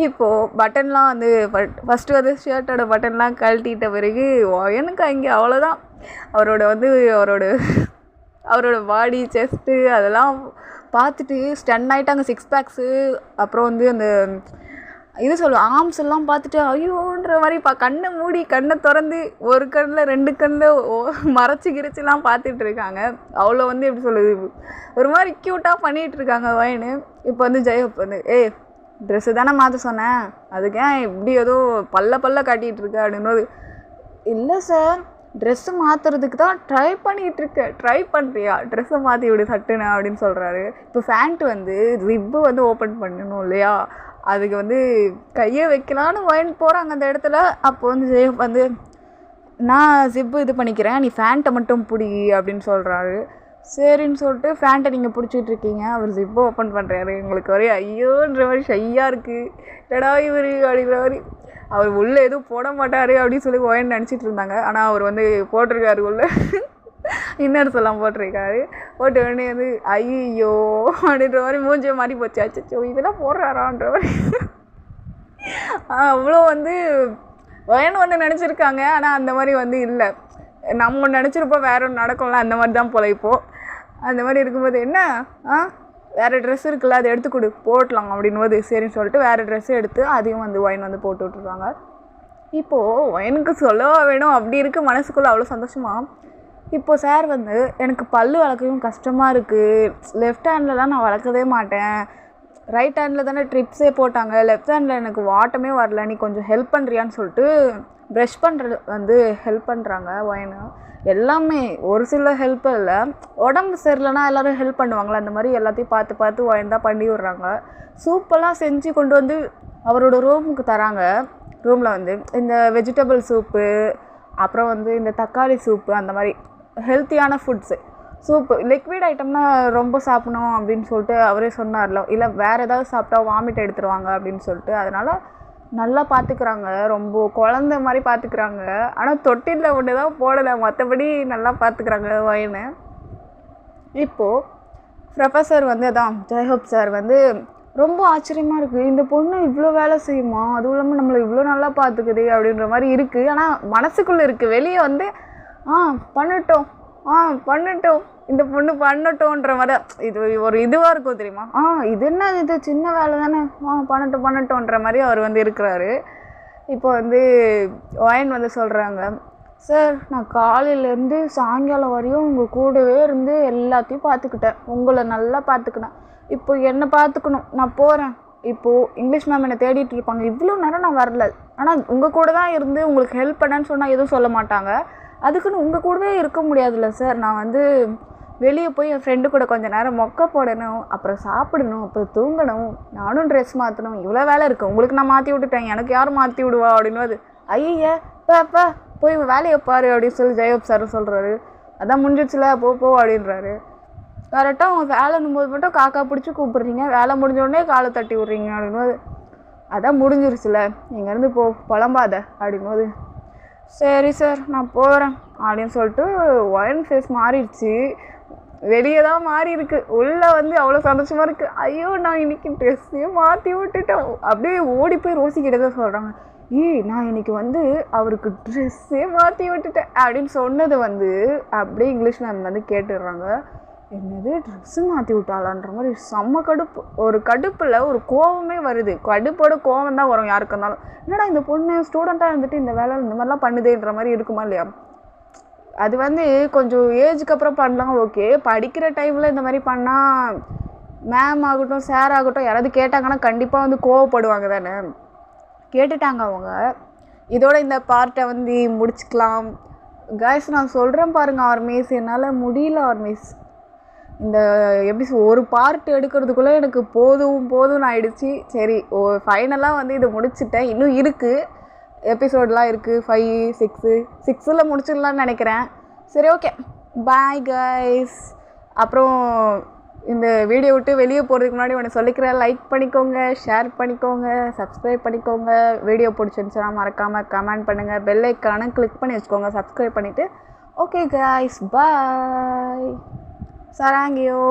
இப்போது பட்டன்லாம் வந்து ஃபஸ்ட்டு வந்து ஷர்ட்டோட பட்டன்லாம் கழட்டிட்ட பிறகு எனக்கு அங்கே அவ்வளோதான், அவரோட பாடி செஸ்ட்டு அதெல்லாம் பார்த்துட்டு ஸ்டன் ஆகிட்டாங்க. 6 பேக்ஸு அப்புறம் வந்து அந்த இது சொல்லுவேன் ஆர்ம்ஸ் எல்லாம் பார்த்துட்டு ஐயோன்ற மாதிரி கண்ணை மூடி கண்ணை திறந்து ஒரு கண்ணில் 2 கண்ணில் மறைச்சி கிரிச்சிலாம் பார்த்துட்டு இருக்காங்க. அவ்வளோ வந்து எப்படி சொல்லுது ஒரு மாதிரி க்யூட்டாக பண்ணிகிட்டு இருக்காங்க வயனு. இப்போ வந்து ஜெயப் வந்து ட்ரெஸ்ஸு தானே மாற்ற சொன்னேன், அதுக்கேன் இப்படி ஏதோ பல்ல காட்டிகிட்டு இருக்கு அப்படின்னும். இல்லை சார், ட்ரெஸ்ஸு மாற்றுறதுக்கு தான் ட்ரை பண்ணிகிட்ருக்கேன். ட்ரை பண்ணுறியா, ட்ரெஸ்ஸை மாற்றி விடு சட்டுன்னு அப்படின்னு சொல்கிறாரு. இப்போ ஃபேண்ட்டு வந்து ரிப்பு வந்து ஓப்பன் பண்ணணும் இல்லையா, அதுக்கு வந்து கையை வைக்கலான்னு வாங்கிட்டு போகிறாங்க அந்த இடத்துல. அப்போ வந்து ஜெயப் வந்து நான் ஜிப்பு இது பண்ணிக்கிறேன், நீ ஃபேண்ட்டை மட்டும் பிடி அப்படின்னு சொல்கிறாரு. சரின்னு சொல்லிட்டு ஃபேண்ட்டை நீங்கள் பிடிச்சிட்டு இருக்கீங்க, அவர் ஜிப்பை ஓப்பன் பண்ணுறாரு. எங்களுக்கு ஒரே ஐயோன்ற மாதிரி ஷையாக இருக்குது, எடா இவர் அப்படிங்கிற மாதிரி. அவர் உள்ளே எதுவும் போட மாட்டார் அப்படின்னு சொல்லி ஓயன்னு நினச்சிட்டு இருந்தாங்க. ஆனால் அவர் வந்து போட்டிருக்காரு உள்ளே இன்னர்ஸ் எல்லாம் போட்டிருக்காரு. போட்டு உடனே வந்து ஐயோ அப்படின்ற மாதிரி மூஞ்சியை மாறி போச்சு. அச்சோ இதெல்லாம் போடுறாரான்ற மாதிரி அவ்வளோ வந்து வயன் வந்து நினச்சிருக்காங்க. ஆனால் அந்த மாதிரி வந்து இல்லை, நம்ம நினச்சிருப்போம் வேற ஒன்று நடக்கும்ல, அந்த மாதிரி தான் போல. இப்போது அந்த மாதிரி இருக்கும்போது என்ன வேறு ட்ரெஸ் இருக்குல்ல அதை எடுத்து கொடு போட்டலாம் அப்படின்போது சரின்னு சொல்லிட்டு வேறு ட்ரெஸ்ஸு எடுத்து அதையும் வந்து ஒயின் வந்து போட்டு விட்டுருவாங்க. இப்போது ஒயனுக்கு சொல்லவா வேணும், அப்படி இருக்குது மனசுக்குள்ளே அவ்வளோ சந்தோஷமாக. இப்போது சார் வந்து எனக்கு பல்லு வளர்க்கவும் கஷ்டமாக இருக்குது, லெஃப்ட் ஹேண்ட்லலாம் நான் வளர்க்கவே மாட்டேன், ரைட் ஹேண்டில் தானே ட்ரிப்ஸே போட்டாங்க, லெஃப்ட் ஹேண்டில் எனக்கு வாட்டமே வரல, நீ கொஞ்சம் ஹெல்ப் பண்ணுறியான்னு சொல்லிட்டு ப்ரஷ் பண்ணுறது வந்து ஹெல்ப் பண்ணுறாங்க ஒயனு. எல்லாமே ஒரு சில ஹெல்ப் இல்லை, உடம்பு சரியில்லைனா எல்லோரும் ஹெல்ப் பண்ணுவாங்களே, அந்த மாதிரி எல்லாத்தையும் பார்த்து ஒயன் தான் பண்ணி விட்றாங்க. சூப்பெல்லாம் செஞ்சு கொண்டு வந்து அவரோட ரூமுக்கு தராங்க. ரூமில் வந்து இந்த வெஜிடபிள் சூப்பு, அப்புறம் வந்து இந்த தக்காளி சூப்பு, அந்த மாதிரி ஹெல்த்தியான ஃபுட்ஸு சூப்பு. லிக்விட் ஐட்டம்னா ரொம்ப சாப்பிடணும் அப்படின்னு சொல்லிட்டு அவரே சொன்னார்ல, இல்லை வேறு ஏதாவது சாப்பிட்டா வாமிட் எடுத்துருவாங்க அப்படின்னு சொல்லிட்டு. அதனால் நல்லா பார்த்துக்குறாங்க, ரொம்ப குழந்த மாதிரி பார்த்துக்குறாங்க. ஆனால் தொட்டிலில் ஒன்று தான் போடலை, மற்றபடி நல்லா பார்த்துக்குறாங்க வயனை. இப்போது ப்ரொஃபஸர் வந்து அதான் ஜெயஹோப் சார் வந்து ரொம்ப ஆச்சரியமாக இருக்குது, இந்த பொண்ணு இவ்வளோ வேலை செய்யுமா, அதுவும் இல்லாமல் நம்மளை இவ்வளோ நல்லா பார்த்துக்குது அப்படின்ற மாதிரி இருக்குது. ஆனால் மனசுக்குள்ளே இருக்குது, வெளியே வந்து பண்ணட்டும் இந்த பொண்ணு பண்ணட்டோன்ற மாதிரி இது ஒரு இதுவாக இருக்கும் தெரியுமா. இது என்ன இது சின்ன வேலை தானே, பண்ணட்டோன்ற மாதிரி அவர் வந்து இருக்கிறாரு. இப்போ வந்து ஒயன் வந்து சொல்கிறாங்க, சார் நான் காலையிலேருந்து சாயங்காலம் வரையும் உங்கள் கூடவே இருந்து எல்லாத்தையும் பார்த்துக்கிட்டேன், உங்களை நல்லா பார்த்துக்கினேன், இப்போ என்னை பார்த்துக்கணும், நான் போகிறேன். இப்போது இங்கிலீஷ் மேம் என்னை தேடிட்டு இருப்பாங்க, இவ்வளோ நேரம் நான் வரல, ஆனால் உங்கள் கூட தான் இருந்து உங்களுக்கு ஹெல்ப் பண்ணேன்னு சொன்னால் எதுவும் சொல்ல மாட்டாங்க, அதுக்குன்னு உங்கள் கூடவே இருக்க முடியாதுல்ல சார், நான் வந்து வெளியே போய் என் ஃப்ரெண்டு கூட கொஞ்சம் நேரம் மொக்க போடணும், அப்புறம் சாப்பிடணும், அப்புறம் தூங்கணும், நானும் ட்ரெஸ் மாற்றணும், இவ்வளோ வேலை இருக்குது, உங்களுக்கு நான் மாற்றி விட்டுட்டேன், எனக்கு யாரும் மாற்றி விடுவா அப்படின்னுவது. ஐயா போய் வேலையை பாரு அப்படின்னு சொல்லி ஜெயப் சார் சொல்கிறாரு. அதான் முடிஞ்சிச்சுல போ அப்படின்றாரு. கரெக்டாக அவங்க வேலைன்னும் போது மட்டும் காக்கா பிடிச்சி கூப்பிட்றீங்க, வேலை முடிஞ்சோடனே காலை தட்டி விட்றீங்க அப்படின்போது, அதான் முடிஞ்சிருச்சுல இங்கேருந்து புலம்பாத அப்படின்போது, சரி சார் நான் போகிறேன் அப்படின்னு சொல்லிட்டு ஒயன் ஃபேஸ் மாறிடுச்சு, வெளியே தான் மாறி இருக்கு, உள்ளே வந்து அவ்வளோ சந்தோஷமாக இருக்குது. ஐயோ நான் இன்றைக்கி ட்ரெஸ்ஸே மாற்றி விட்டுட்டேன், அப்படியே ஓடி போய் ரோசிக்கிட்ட தான் சொல்கிறாங்க, நான் இன்றைக்கி வந்து அவருக்கு ட்ரெஸ்ஸே மாற்றி விட்டுட்டேன் அப்படின்னு சொன்னது வந்து அப்படியே இங்கிலீஷ் மேம் வந்து கேட்டுடுறாங்க. என்னது ட்ரெஸ்ஸு மாற்றி விட்டாளான்ற மாதிரி செம்ம கடுப்பு, ஒரு கடுப்பில் ஒரு கோவமே வருது, கடுப்போட கோவம் தான் வரும் யாருக்கு இருந்தாலும். என்னடா இந்த பொண்ணு ஸ்டூடெண்ட்டாக இருந்துட்டு இந்த வேலை இந்த மாதிரிலாம் பண்ணுதுன்ற மாதிரி இருக்குமா இல்லையா. அது வந்து கொஞ்சம் ஏஜுக்கு அப்புறம் பண்ணலாம் ஓகே, படிக்கிற டைமில் இந்த மாதிரி பண்ணால் மேம் ஆகட்டும் சார் ஆகட்டும் யாராவது கேட்டாங்கன்னா கண்டிப்பாக வந்து கோவப்படுவாங்க தானே. கேட்டுட்டாங்க அவங்க. இதோட இந்த பார்ட்டை வந்து முடிச்சுக்கலாம் கைஸ். நான் சொல்கிறேன் பாருங்கள் ஆர்மிஸ், என்னால் முடியல ஆர்மிஸ், இந்த எப்படி ஒரு பார்ட் எடுக்கிறதுக்குள்ளே எனக்கு போதும்னு ஆயிடுச்சு. சரி ஃபைனலாக வந்து இதை முடிச்சுட்டேன், இன்னும் இருக்குது எபிசோடெலாம் இருக்குது, 5, 6 முடிச்சிடலான்னு நினைக்கிறேன். சரி ஓகே பாய் கைஸ். அப்புறம் இந்த வீடியோ விட்டு வெளியே போகிறதுக்கு முன்னாடி ஒன்று சொல்லிக்கிறேன், லைக் பண்ணிக்கோங்க, ஷேர் பண்ணிக்கோங்க, சப்ஸ்கிரைப் பண்ணிக்கோங்க, வீடியோ பிடிச்சிருந்துச்சுன்னா மறக்காமல் கமெண்ட் பண்ணுங்கள், பெல் ஐக்கானை கிளிக் பண்ணி வச்சுக்கோங்க சப்ஸ்கிரைப் பண்ணிவிட்டு. Okay guys bye, sarangyo.